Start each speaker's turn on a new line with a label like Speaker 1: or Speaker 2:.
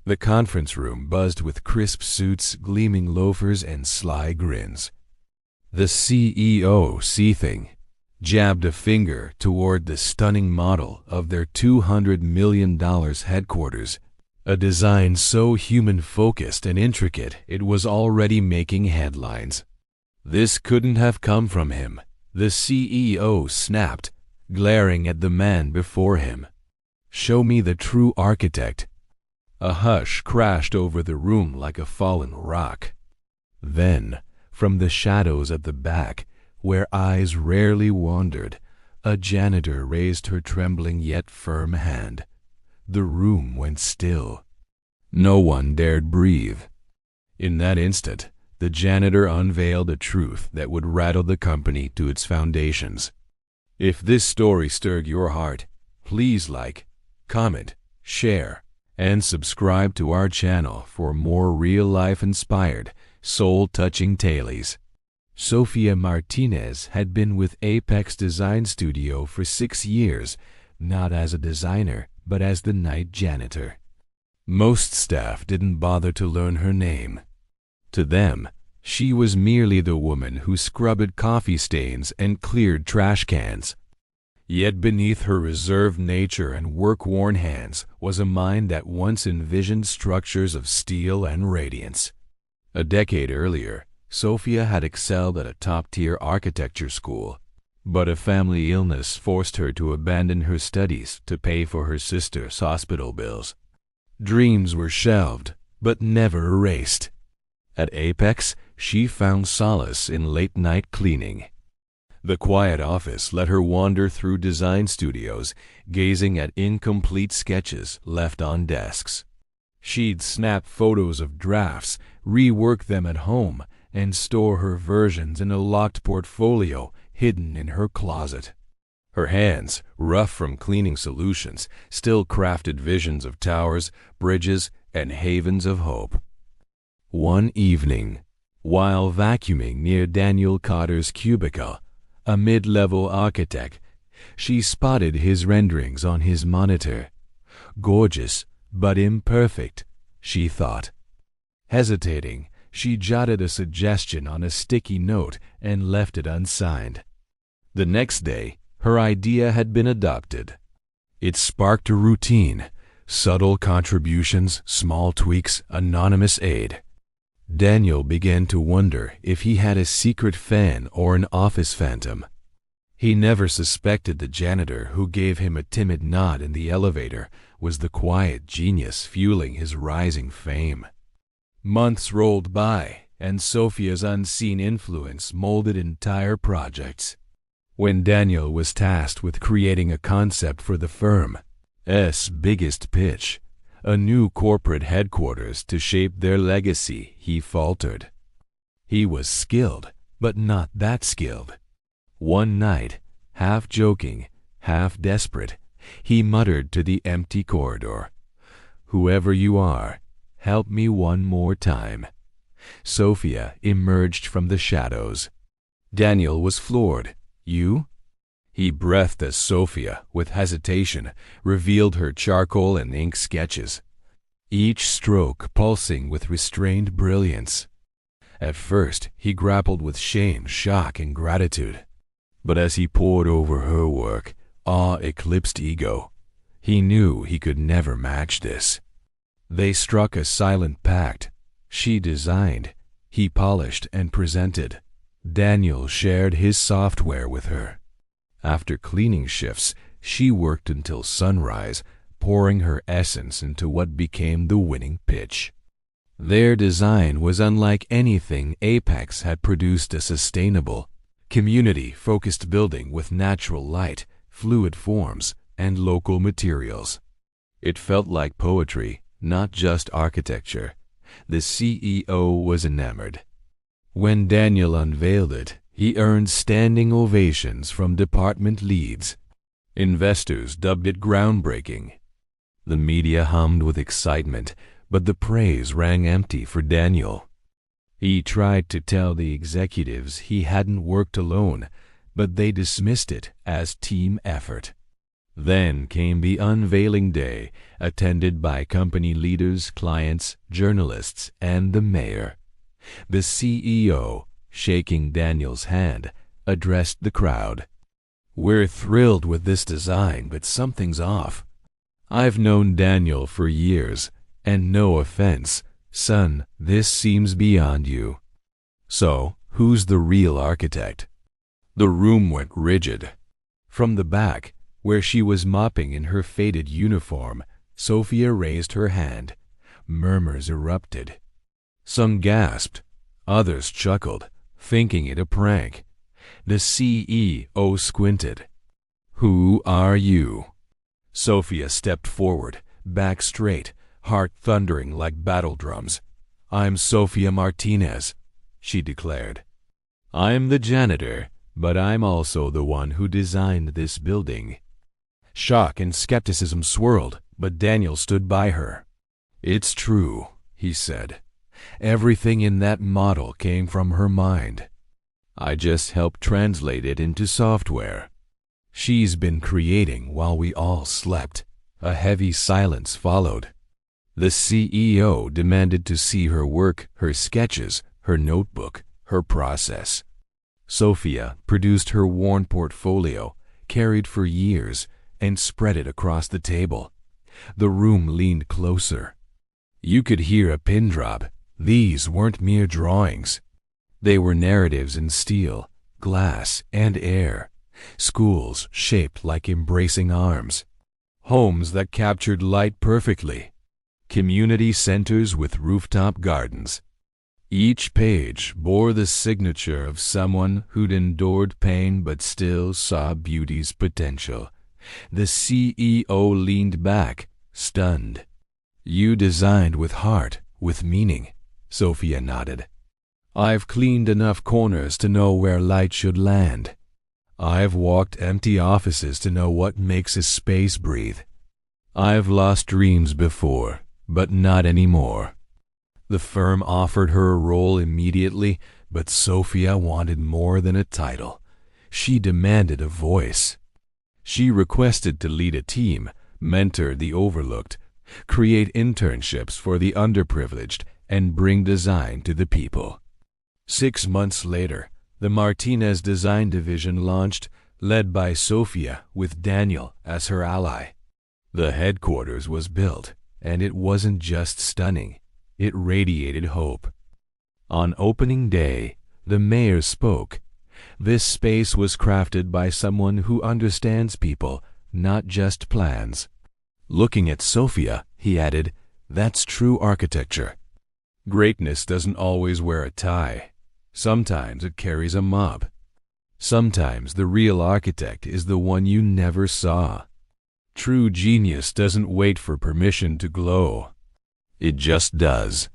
Speaker 1: The conference room buzzed with crisp suits, gleaming loafers, and sly grins. The CEO, seething, jabbed a finger toward the stunning model of their $200 million headquarters, a design so human-focused and intricate it was already making headlines. This couldn't have come from him, the CEO snapped, glaring at the man before him. "Show me the true architect." A hush crashed over the room like a fallen rock. Then, from the shadows at the back, where eyes rarely wandered, a janitor raised her trembling yet firm hand. The room went still. No one dared breathe. In that instant, the janitor unveiled a truth that would rattle the company to its foundations. If this story stirred your heart, please like, comment, share, and subscribe to our channel for more real-life inspired, soul-touching tales. Sofia Martinez had been with Apex Design Studio for 6 years, not as a designer, but as the night janitor. Most staff didn't bother to learn her name. To them, she was merely the woman who scrubbed coffee stains and cleared trash cans. Yet beneath her reserved nature and work-worn hands was a mind that once envisioned structures of steel and radiance. A decade earlier, Sofia had excelled at a top-tier architecture school, but a family illness forced her to abandon her studies to pay for her sister's hospital bills. Dreams were shelved, but never erased. At Apex, she found solace in late-night cleaning. The quiet office let her wander through design studios, gazing at incomplete sketches left on desks. She'd snap photos of drafts, rework them at home, and store her versions in a locked portfolio hidden in her closet. Her hands, rough from cleaning solutions, still crafted visions of towers, bridges, and havens of hope. One evening, while vacuuming near Daniel Cotter's cubicle, a mid-level architect, she spotted his renderings on his monitor. Gorgeous, but imperfect, she thought. Hesitating, she jotted a suggestion on a sticky note and left it unsigned. The next day, her idea had been adopted. It sparked a routine, subtle contributions, small tweaks, anonymous aid. Daniel began to wonder if he had a secret fan or an office phantom. He never suspected the janitor who gave him a timid nod in the elevator was the quiet genius fueling his rising fame. Months rolled by, and Sofia's unseen influence molded entire projects. When Daniel was tasked with creating a concept for the firm's biggest pitch, a new corporate headquarters to shape their legacy, he faltered. He was skilled, but not that skilled. One night, half joking, half desperate, he muttered to the empty corridor, "Whoever you are, help me one more time." Sofia emerged from the shadows. Daniel was floored. "You?" He breathed as Sofia, with hesitation, revealed her charcoal and ink sketches, each stroke pulsing with restrained brilliance. At first, he grappled with shame, shock, and gratitude. But as he pored over her work, awe eclipsed ego. He knew he could never match this. They struck a silent pact. She designed, he polished and presented. Daniel shared his software with her. After cleaning shifts, she worked until sunrise, pouring her essence into what became the winning pitch. Their design was unlike anything Apex had produced. A sustainable, community-focused building with natural light, fluid forms, and local materials. It felt like poetry, not just architecture. The CEO was enamored. When Daniel unveiled it, he earned standing ovations from department leads. Investors dubbed it groundbreaking. The media hummed with excitement, but the praise rang empty for Daniel. He tried to tell the executives he hadn't worked alone, but they dismissed it as team effort. Then came the unveiling day, attended by company leaders, clients, journalists, and the mayor. The CEO, shaking Daniel's hand, addressed the crowd. "We're thrilled with this design, but something's off. I've known Daniel for years, and no offense, son, this seems beyond you. So, who's the real architect?" The room went rigid. From the back, where she was mopping in her faded uniform, Sophia raised her hand. Murmurs erupted. Some gasped. Others chuckled, thinking it a prank. The CEO squinted. "Who are you?" Sophia stepped forward, back straight, heart thundering like battle drums. "I'm Sophia Martinez," she declared. "I'm the janitor, but I'm also the one who designed this building." Shock and skepticism swirled, but Daniel stood by her. "It's true," he said. "Everything in that model came from her mind. I just helped translate it into software. She's been creating while we all slept." A heavy silence followed. The CEO demanded to see her work, her sketches, her notebook, her process. Sophia produced her worn portfolio, carried for years, and spread it across the table. The room leaned closer. You could hear a pin drop. These weren't mere drawings. They were narratives in steel, glass, and air. Schools shaped like embracing arms. Homes that captured light perfectly. Community centers with rooftop gardens. Each page bore the signature of someone who'd endured pain but still saw beauty's potential. The CEO leaned back, stunned. "You designed with heart, with meaning," Sophia nodded. "I've cleaned enough corners to know where light should land. I've walked empty offices to know what makes a space breathe. I've lost dreams before, but not anymore." The firm offered her a role immediately, but Sophia wanted more than a title. She demanded a voice. She requested to lead a team, mentor the overlooked, create internships for the underprivileged, and bring design to the people. 6 months later, the Martinez Design Division launched, led by Sophia with Daniel as her ally. The headquarters was built, and it wasn't just stunning. It radiated hope. On opening day, the mayor spoke. This space was crafted by someone who understands people, not just plans. Looking at Sophia, he added, "That's true architecture. Greatness doesn't always wear a tie. Sometimes it carries a mop. Sometimes the real architect is the one you never saw. True genius doesn't wait for permission to glow. It just does."